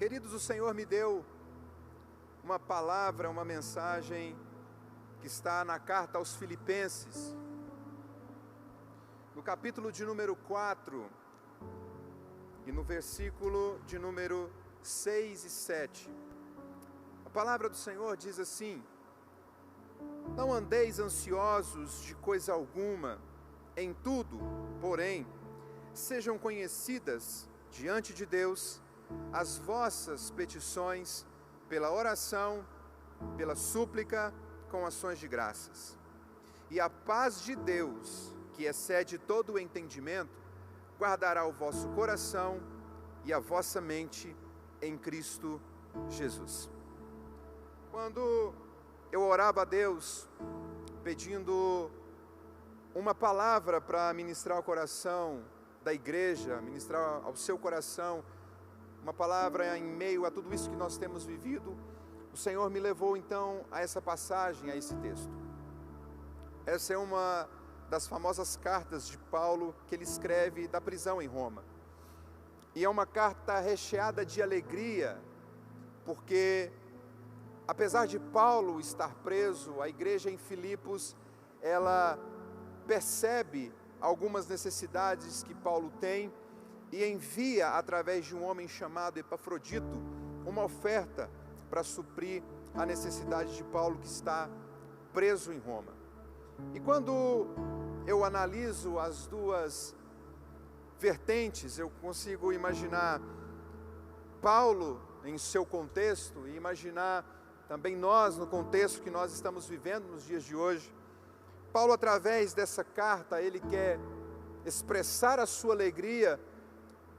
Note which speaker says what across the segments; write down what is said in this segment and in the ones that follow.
Speaker 1: Queridos, o Senhor me deu uma palavra, uma mensagem que está na carta aos Filipenses, no capítulo de número 4 e no versículo de número 6 e 7. A palavra do Senhor diz assim: não andeis ansiosos de coisa alguma, em tudo, porém, sejam conhecidas diante de Deus as vossas petições pela oração, pela súplica, com ações de graças. E a paz de Deus, que excede todo o entendimento, guardará o vosso coração e a vossa mente em Cristo Jesus. Quando eu orava a Deus, pedindo uma palavra para ministrar ao coração da igreja, ministrar ao seu coração, uma palavra em meio a tudo isso que nós temos vivido, o Senhor me levou então a essa passagem, a esse texto. Essa é uma das famosas cartas de Paulo que ele escreve da prisão em Roma. E é uma carta recheada de alegria, porque apesar de Paulo estar preso, a igreja em Filipos, ela percebe algumas necessidades que Paulo tem e envia, através de um homem chamado Epafrodito, uma oferta para suprir a necessidade de Paulo, que está preso em Roma. E quando eu analiso as duas vertentes, eu consigo imaginar Paulo em seu contexto e imaginar também nós no contexto que nós estamos vivendo nos dias de hoje. Paulo, através dessa carta, ele quer expressar a sua alegria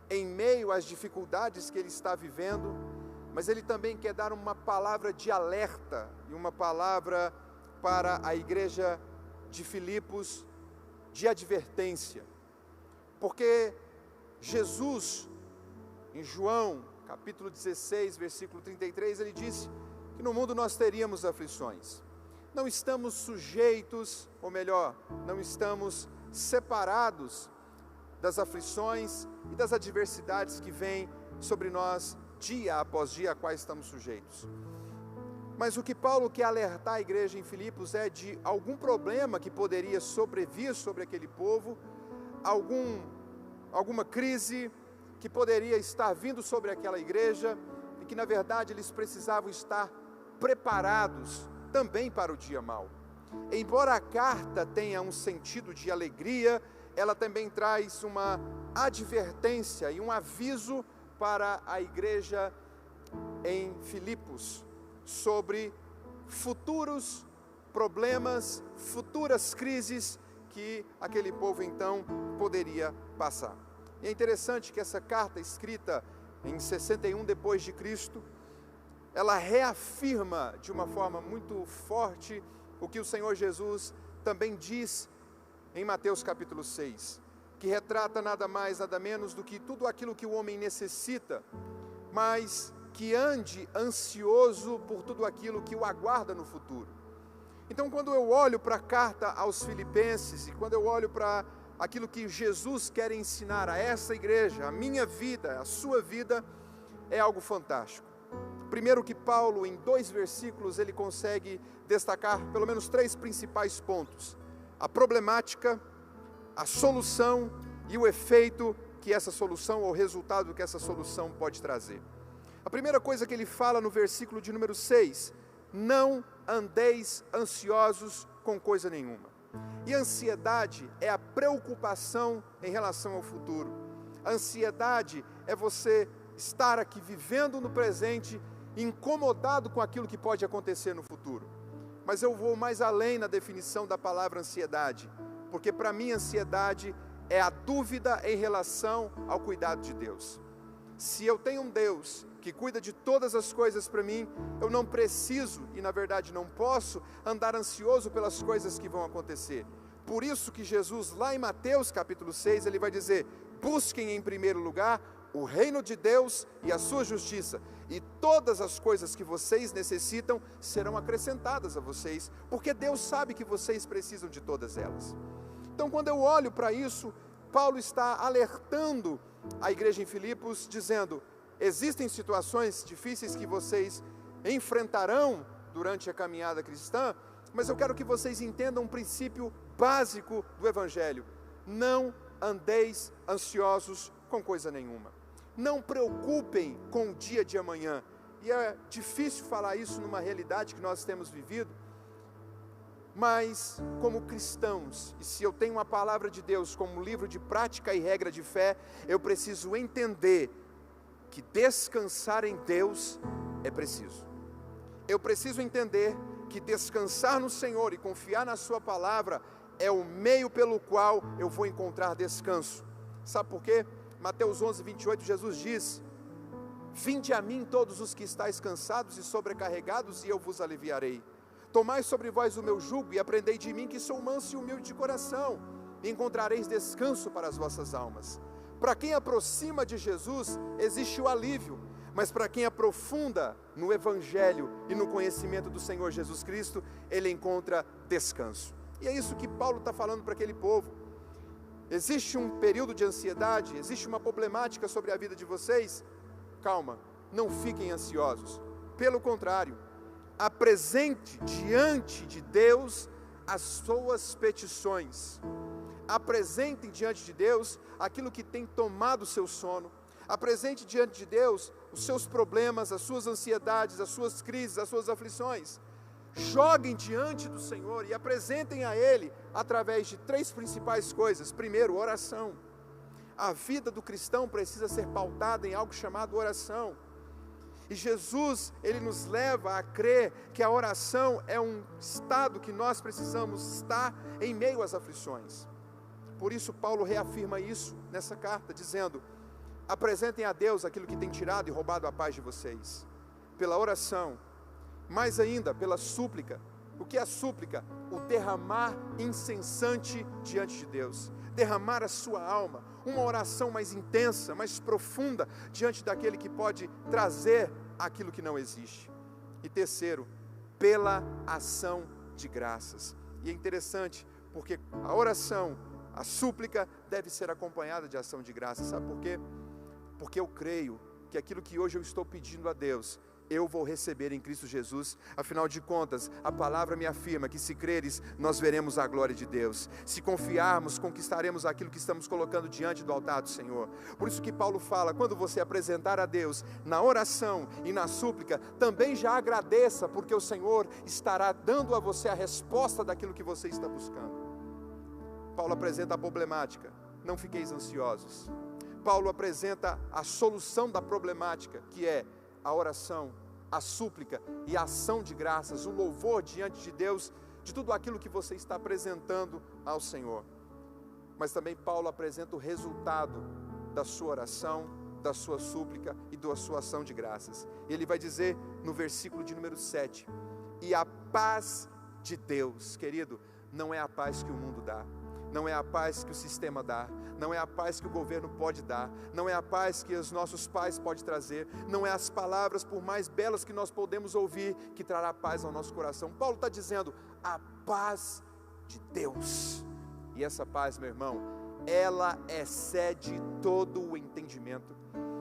Speaker 1: em meio às dificuldades que ele está vivendo, mas ele também quer dar uma palavra de alerta e uma palavra para a igreja de Filipos de advertência. Porque Jesus, em João, capítulo 16, versículo 33, ele disse que no mundo nós teríamos aflições. Não estamos sujeitos, ou melhor, não estamos separados das aflições e das adversidades que vêm sobre nós dia após dia, a quais estamos sujeitos. Mas o que Paulo quer alertar a igreja em Filipos é de algum problema que poderia sobrevir sobre aquele povo, alguma crise que poderia estar vindo sobre aquela igreja e que na verdade eles precisavam estar preparados também para o dia mau. Embora a carta tenha um sentido de alegria, ela também traz uma advertência e um aviso para a igreja em Filipos sobre futuros problemas, futuras crises que aquele povo então poderia passar. E é interessante que essa carta, escrita em 61 depois de Cristo, ela reafirma de uma forma muito forte o que o Senhor Jesus também diz em Mateus capítulo 6, que retrata nada mais, nada menos do que tudo aquilo que o homem necessita, mas que ande ansioso por tudo aquilo que o aguarda no futuro. Então, quando eu olho para a carta aos Filipenses e quando eu olho para aquilo que Jesus quer ensinar a essa igreja, a minha vida, a sua vida, é algo fantástico. Primeiro que Paulo, em 2 versículos, ele consegue destacar pelo menos 3 principais pontos: a problemática, a solução e o efeito que essa solução, ou o resultado que essa solução pode trazer. A primeira coisa que ele fala no versículo de número 6, não andeis ansiosos com coisa nenhuma. E a ansiedade é a preocupação em relação ao futuro. A ansiedade é você estar aqui vivendo no presente, incomodado com aquilo que pode acontecer no futuro. Mas eu vou mais além na definição da palavra ansiedade, porque para mim ansiedade é a dúvida em relação ao cuidado de Deus. Se eu tenho um Deus que cuida de todas as coisas para mim, eu não preciso, e na verdade não posso, andar ansioso pelas coisas que vão acontecer. Por isso que Jesus, lá em Mateus capítulo 6, ele vai dizer: busquem em primeiro lugar o reino de Deus e a sua justiça, e todas as coisas que vocês necessitam serão acrescentadas a vocês, porque Deus sabe que vocês precisam de todas elas. Então, quando eu olho para isso, Paulo está alertando a igreja em Filipos, dizendo: existem situações difíceis que vocês enfrentarão durante a caminhada cristã, mas eu quero que vocês entendam um princípio básico do Evangelho: não andeis ansiosos com coisa nenhuma, não preocupem com o dia de amanhã. E é difícil falar isso numa realidade que nós temos vivido, mas como cristãos, e se eu tenho uma palavra de Deus como livro de prática e regra de fé, eu preciso entender que descansar em Deus é preciso. Eu preciso entender que descansar no Senhor e confiar na sua palavra é o meio pelo qual eu vou encontrar descanso. Sabe por quê? Mateus 11, 28, Jesus diz: vinde a mim todos os que estáis cansados e sobrecarregados, e eu vos aliviarei. Tomai sobre vós o meu jugo e aprendei de mim, que sou manso e humilde de coração, e encontrareis descanso para as vossas almas. Para quem aproxima de Jesus, existe o alívio, mas para quem aprofunda no Evangelho e no conhecimento do Senhor Jesus Cristo, ele encontra descanso. E é isso que Paulo está falando para aquele povo. Existe um período de ansiedade, existe uma problemática sobre a vida de vocês? Calma, não fiquem ansiosos. Pelo contrário, apresente diante de Deus as suas petições. Apresentem diante de Deus aquilo que tem tomado o seu sono. Apresente diante de Deus os seus problemas, as suas ansiedades, as suas crises, as suas aflições. Joguem diante do Senhor e apresentem a Ele através de três principais coisas. Primeiro, oração. A vida do cristão precisa ser pautada em algo chamado oração. E Jesus, Ele nos leva a crer que a oração é um estado que nós precisamos estar em meio às aflições. Por isso Paulo reafirma isso nessa carta, dizendo: apresentem a Deus aquilo que tem tirado e roubado a paz de vocês. Pela oração, mais ainda pela súplica. O que é a súplica? O derramar incessante diante de Deus. Derramar a sua alma, uma oração mais intensa, mais profunda, diante daquele que pode trazer aquilo que não existe. E terceiro, pela ação de graças. E é interessante, porque a oração, a súplica, deve ser acompanhada de ação de graças. Sabe por quê? Porque eu creio que aquilo que hoje eu estou pedindo a Deus, eu vou receber em Cristo Jesus. Afinal de contas, a palavra me afirma que se creres, nós veremos a glória de Deus. Se confiarmos, conquistaremos aquilo que estamos colocando diante do altar do Senhor. Por isso que Paulo fala: quando você apresentar a Deus na oração e na súplica, também já agradeça, porque o Senhor estará dando a você a resposta daquilo que você está buscando. Paulo apresenta a problemática: não fiqueis ansiosos. Paulo apresenta a solução da problemática, que é a oração, a súplica e a ação de graças, o louvor diante de Deus, de tudo aquilo que você está apresentando ao Senhor. Mas também Paulo apresenta o resultado da sua oração, da sua súplica e da sua ação de graças. Ele vai dizer no versículo de número 7, e a paz de Deus, querido, não é a paz que o mundo dá, não é a paz que o sistema dá, não é a paz que o governo pode dar, não é a paz que os nossos pais podem trazer, não é as palavras, por mais belas que nós podemos ouvir, que trará paz ao nosso coração. Paulo está dizendo: a paz de Deus. E essa paz, meu irmão, ela excede todo o entendimento.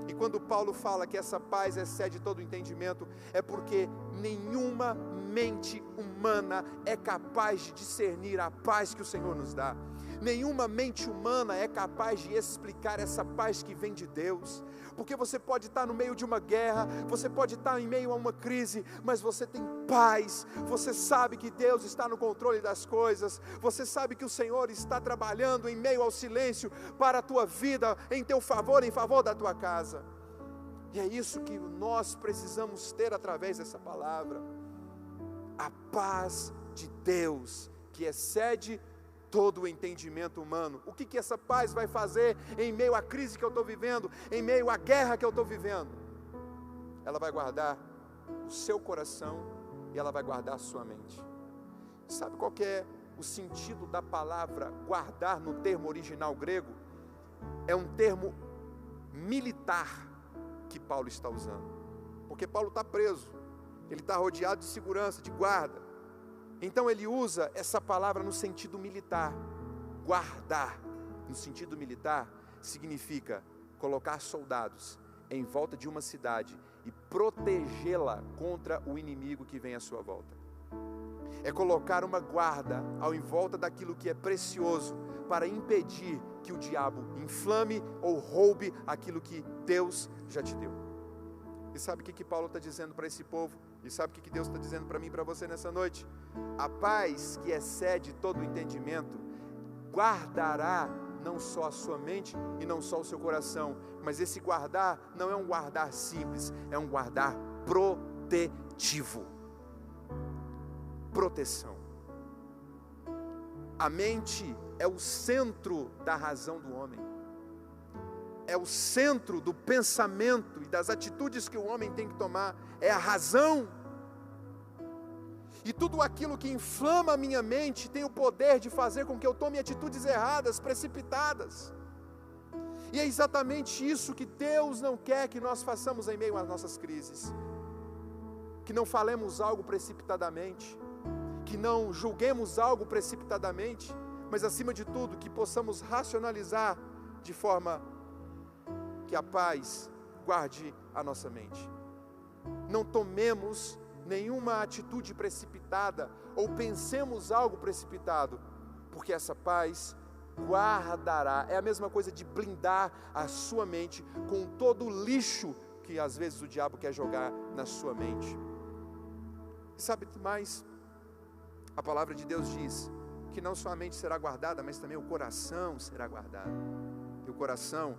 Speaker 1: E quando Paulo fala que essa paz excede todo o entendimento, é porque nenhuma mente humana é capaz de discernir a paz que o Senhor nos dá. Nenhuma mente humana é capaz de explicar essa paz que vem de Deus. Porque você pode estar no meio de uma guerra, você pode estar em meio a uma crise, mas você tem paz. Você sabe que Deus está no controle das coisas. Você sabe que o Senhor está trabalhando em meio ao silêncio para a tua vida, em teu favor, em favor da tua casa. E é isso que nós precisamos ter através dessa palavra. A paz de Deus, que excede todo o entendimento humano. O que essa paz vai fazer em meio à crise que eu estou vivendo, em meio à guerra que eu estou vivendo? Ela vai guardar o seu coração e ela vai guardar a sua mente. Sabe qual que é o sentido da palavra guardar no termo original grego? É um termo militar que Paulo está usando, porque Paulo está preso, ele está rodeado de segurança, de guarda. Então ele usa essa palavra no sentido militar. Guardar, no sentido militar, significa colocar soldados em volta de uma cidade e protegê-la contra o inimigo que vem à sua volta. É colocar uma guarda ao em volta daquilo que é precioso, para impedir que o diabo inflame ou roube aquilo que Deus já te deu. E sabe o que Paulo está dizendo para esse povo? E sabe o que Deus está dizendo para mim e para você nessa noite? A paz que excede todo o entendimento guardará não só a sua mente e não só o seu coração, mas esse guardar não é um guardar simples, é um guardar protetivo. Proteção. A mente é o centro da razão do homem, é o centro do pensamento e das atitudes que o homem tem que tomar, é a razão. E tudo aquilo que inflama a minha mente tem o poder de fazer com que eu tome atitudes erradas, precipitadas. E é exatamente isso que Deus não quer que nós façamos em meio às nossas crises. Que não falemos algo precipitadamente, que não julguemos algo precipitadamente, mas acima de tudo, que possamos racionalizar de forma que a paz guarde a nossa mente. Não tomemos nenhuma atitude precipitada, ou pensemos algo precipitado, porque essa paz guardará. É a mesma coisa de blindar a sua mente com todo o lixo que às vezes o diabo quer jogar na sua mente. E sabe mais? A palavra de Deus diz que não só a mente será guardada, mas também o coração será guardado. E o coração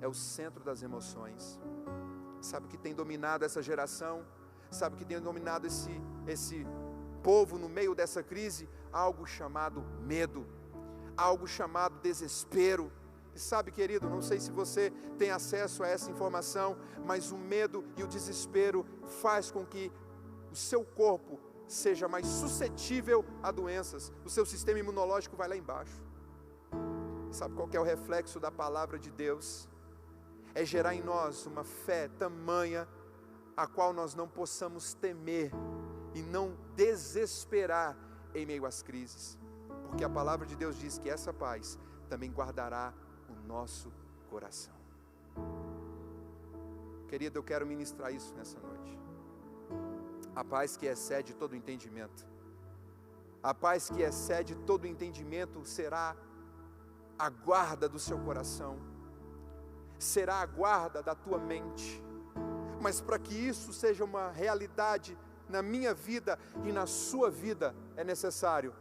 Speaker 1: é o centro das emoções. Sabe o que tem dominado essa geração? Sabe o que tem dominado esse povo no meio dessa crise? Algo chamado medo, algo chamado desespero. E sabe, querido, não sei se você tem acesso a essa informação, mas o medo e o desespero faz com que o seu corpo seja mais suscetível a doenças. O seu sistema imunológico vai lá embaixo. E sabe qual que é o reflexo da palavra de Deus? É gerar em nós uma fé tamanha a qual nós não possamos temer e não desesperar em meio às crises, porque a palavra de Deus diz que essa paz também guardará o nosso coração. Querido, eu quero ministrar isso nessa noite. A paz que excede todo o entendimento, a paz que excede todo o entendimento será a guarda do seu coração, será a guarda da tua mente. Mas para que isso seja uma realidade na minha vida e na sua vida, é necessário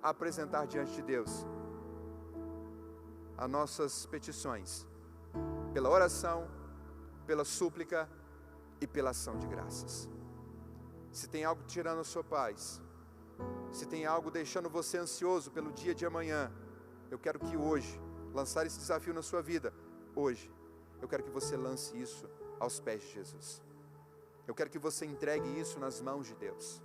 Speaker 1: apresentar diante de Deus as nossas petições, pela oração, pela súplica e pela ação de graças. Se tem algo tirando a sua paz, se tem algo deixando você ansioso pelo dia de amanhã, eu quero que hoje, lançar esse desafio na sua vida, hoje, eu quero que você lance isso aos pés de Jesus. Eu quero que você entregue isso nas mãos de Deus.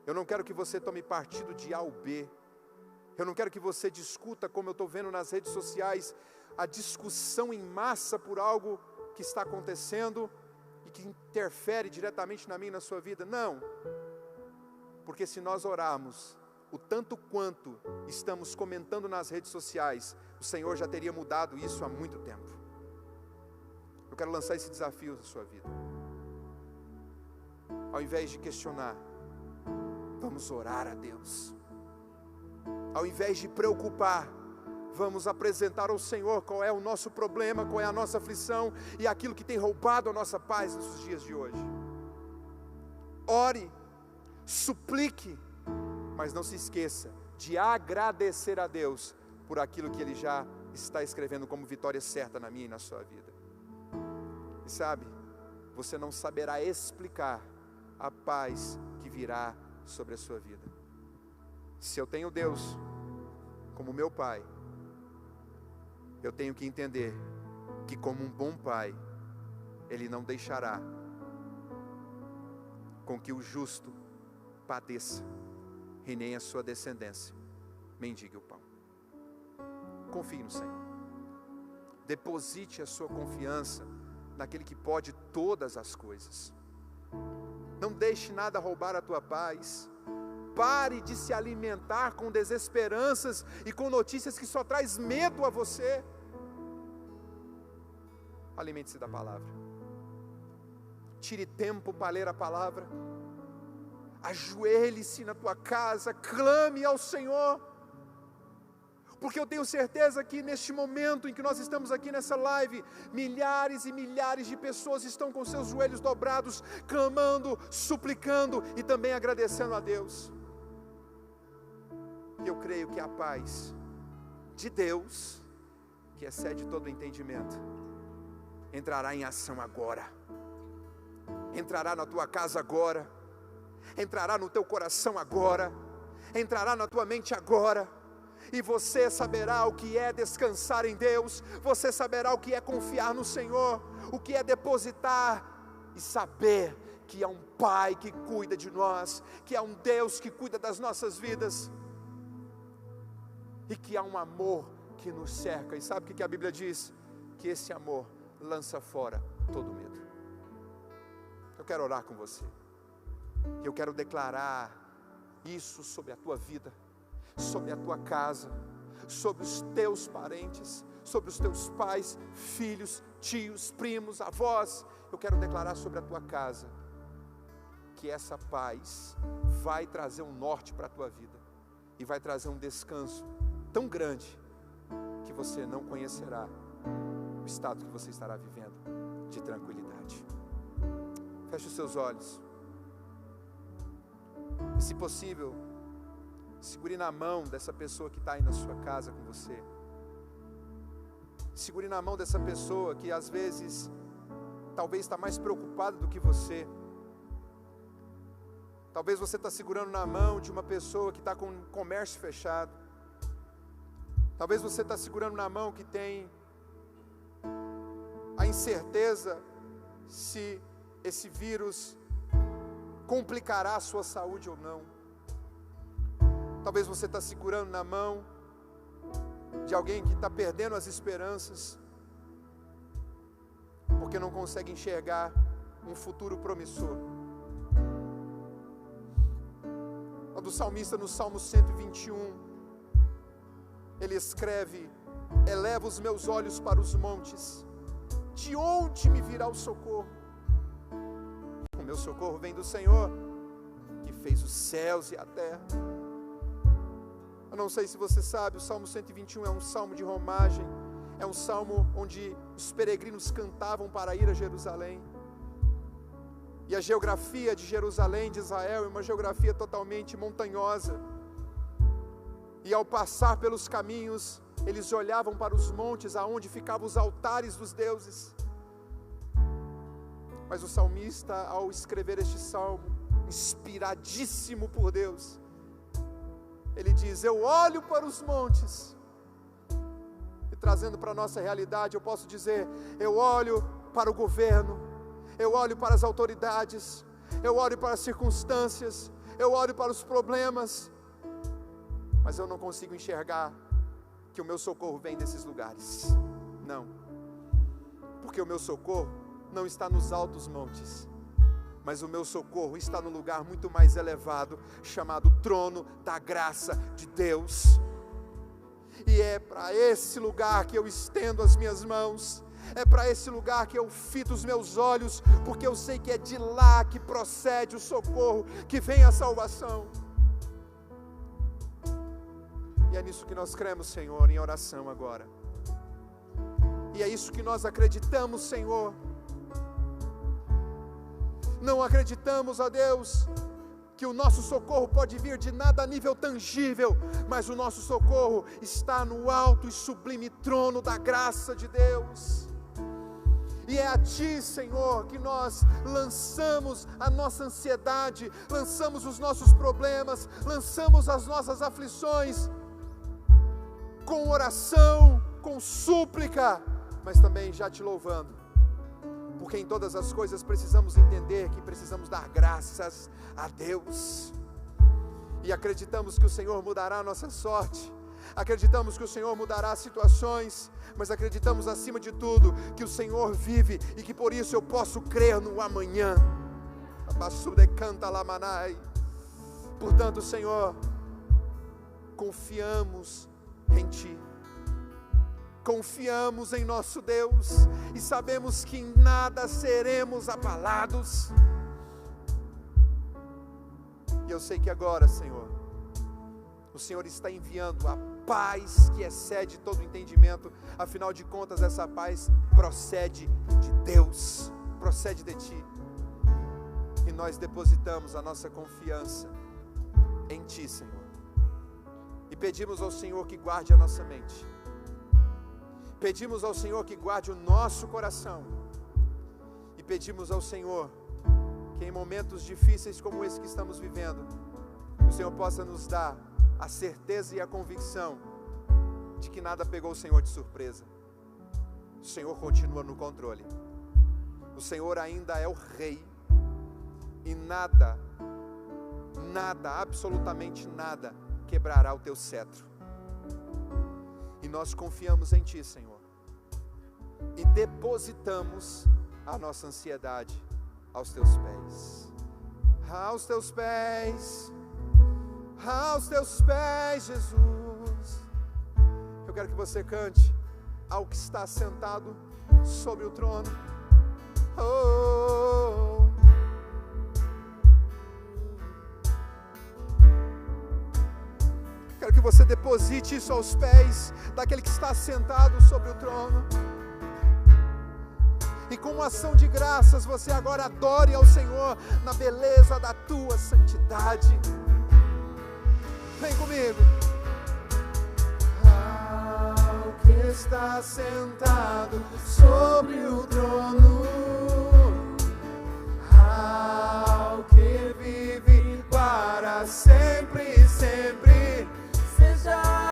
Speaker 1: Eu não quero que você tome partido de A ou B. Eu não quero que você discuta, como eu estou vendo nas redes sociais, a discussão em massa por algo que está acontecendo e que interfere diretamente na minha e na sua vida. Não, porque se nós orarmos o tanto quanto estamos comentando nas redes sociais, o Senhor já teria mudado isso há muito tempo. Eu quero lançar esse desafio na sua vida. Ao invés de questionar, vamos orar a Deus. Ao invés de preocupar, vamos apresentar ao Senhor qual é o nosso problema, qual é a nossa aflição e aquilo que tem roubado a nossa paz nesses dias de hoje. Ore, suplique, mas não se esqueça de agradecer a Deus por aquilo que Ele já está escrevendo como vitória certa na minha e na sua vida. E sabe, você não saberá explicar a paz que virá sobre a sua vida. Se eu tenho Deus como meu Pai, eu tenho que entender que, como um bom Pai, Ele não deixará com que o justo padeça e nem a sua descendência mendigue o pão. Confie no Senhor. Deposite a sua confiança naquele que pode todas as coisas. Não deixe nada roubar a tua paz. Pare de se alimentar com desesperanças e com notícias que só traz medo a você. alimente-se da palavra. Tire tempo para ler a palavra. Ajoelhe-se na tua casa, clame ao Senhor. Porque eu tenho certeza que neste momento em que nós estamos aqui nessa live, milhares e milhares de pessoas estão com seus joelhos dobrados, clamando, suplicando e também agradecendo a Deus. E eu creio que a paz de Deus, que excede todo o entendimento, entrará em ação agora. Entrará na tua casa agora. Entrará no teu coração agora. Entrará na tua mente agora. E você saberá o que é descansar em Deus. Você saberá o que é confiar no Senhor. O que é depositar e saber que há um Pai que cuida de nós, que há um Deus que cuida das nossas vidas, e que há um amor que nos cerca. E sabe o que a Bíblia diz? Que esse amor lança fora todo medo. Eu quero orar com você. Eu quero declarar isso sobre a tua vida, sobre a tua casa, sobre os teus parentes, sobre os teus pais, filhos, tios, primos, avós. Eu quero declarar sobre a tua casa que essa paz vai trazer um norte para a tua vida e vai trazer um descanso tão grande que você não conhecerá o estado que você estará vivendo de tranquilidade. Feche os seus olhos. E, se possível, segure na mão dessa pessoa que está aí na sua casa com você. Segure na mão dessa pessoa que às vezes talvez está mais preocupada do que você. Talvez você está segurando na mão de uma pessoa que está com o comércio fechado. Talvez você está segurando na mão que tem a incerteza se esse vírus complicará a sua saúde ou não. Talvez você está segurando na mão de alguém que está perdendo as esperanças, porque não consegue enxergar um futuro promissor. Quando o salmista, no Salmo 121, ele escreve: eleva os meus olhos para os montes, de onde me virá o socorro? O meu socorro vem do Senhor, que fez os céus e a terra. Eu não sei se você sabe, o Salmo 121 é um salmo de romagem, é um salmo onde os peregrinos cantavam para ir a Jerusalém. E a geografia de Jerusalém, de Israel, é uma geografia totalmente montanhosa. E ao passar pelos caminhos, eles olhavam para os montes aonde ficavam os altares dos deuses. Mas o salmista, ao escrever este salmo, inspiradíssimo por Deus, ele diz: eu olho para os montes. E trazendo para a nossa realidade, eu posso dizer: eu olho para o governo, eu olho para as autoridades, eu olho para as circunstâncias, eu olho para os problemas, mas eu não consigo enxergar que o meu socorro vem desses lugares. Não, porque o meu socorro não está nos altos montes, mas o meu socorro está no lugar muito mais elevado, chamado trono da graça de Deus. E é para esse lugar que eu estendo as minhas mãos, é para esse lugar que eu fito os meus olhos, porque eu sei que é de lá que procede o socorro, que vem a salvação. E é nisso que nós cremos, Senhor, em oração agora. E é isso que nós acreditamos, Senhor. Não acreditamos, ó Deus, que o nosso socorro pode vir de nada a nível tangível, mas o nosso socorro está no alto e sublime trono da graça de Deus. E é a Ti, Senhor, que nós lançamos a nossa ansiedade, lançamos os nossos problemas, lançamos as nossas aflições, com oração, com súplica, mas também já Te louvando, porque em todas as coisas precisamos entender que precisamos dar graças a Deus, e acreditamos que o Senhor mudará a nossa sorte, acreditamos que o Senhor mudará as situações, mas acreditamos acima de tudo que o Senhor vive e que por isso eu posso crer no amanhã. Portanto, Senhor, confiamos em Ti, confiamos em nosso Deus e sabemos que em nada seremos abalados. E eu sei que agora, Senhor, o Senhor está enviando a paz que excede todo entendimento. Afinal de contas, essa paz procede de Deus, procede de Ti. E nós depositamos a nossa confiança em Ti, Senhor. E pedimos ao Senhor que guarde a nossa mente. Pedimos ao Senhor que guarde o nosso coração. E pedimos ao Senhor que em momentos difíceis como esse que estamos vivendo, o Senhor possa nos dar a certeza e a convicção de que nada pegou o Senhor de surpresa. O Senhor continua no controle. O Senhor ainda é o Rei. E nada, absolutamente nada, quebrará o Teu cetro. E nós confiamos em Ti, Senhor. E depositamos a nossa ansiedade aos Teus pés. Aos Teus pés. Aos Teus pés, Jesus. Eu quero que você cante ao que está sentado sobre o trono. Oh. Quero que você deposite isso aos pés daquele que está sentado sobre o trono. E com uma ação de graças você agora adore ao Senhor na beleza da Tua santidade. Vem comigo. Ao que está sentado sobre o trono.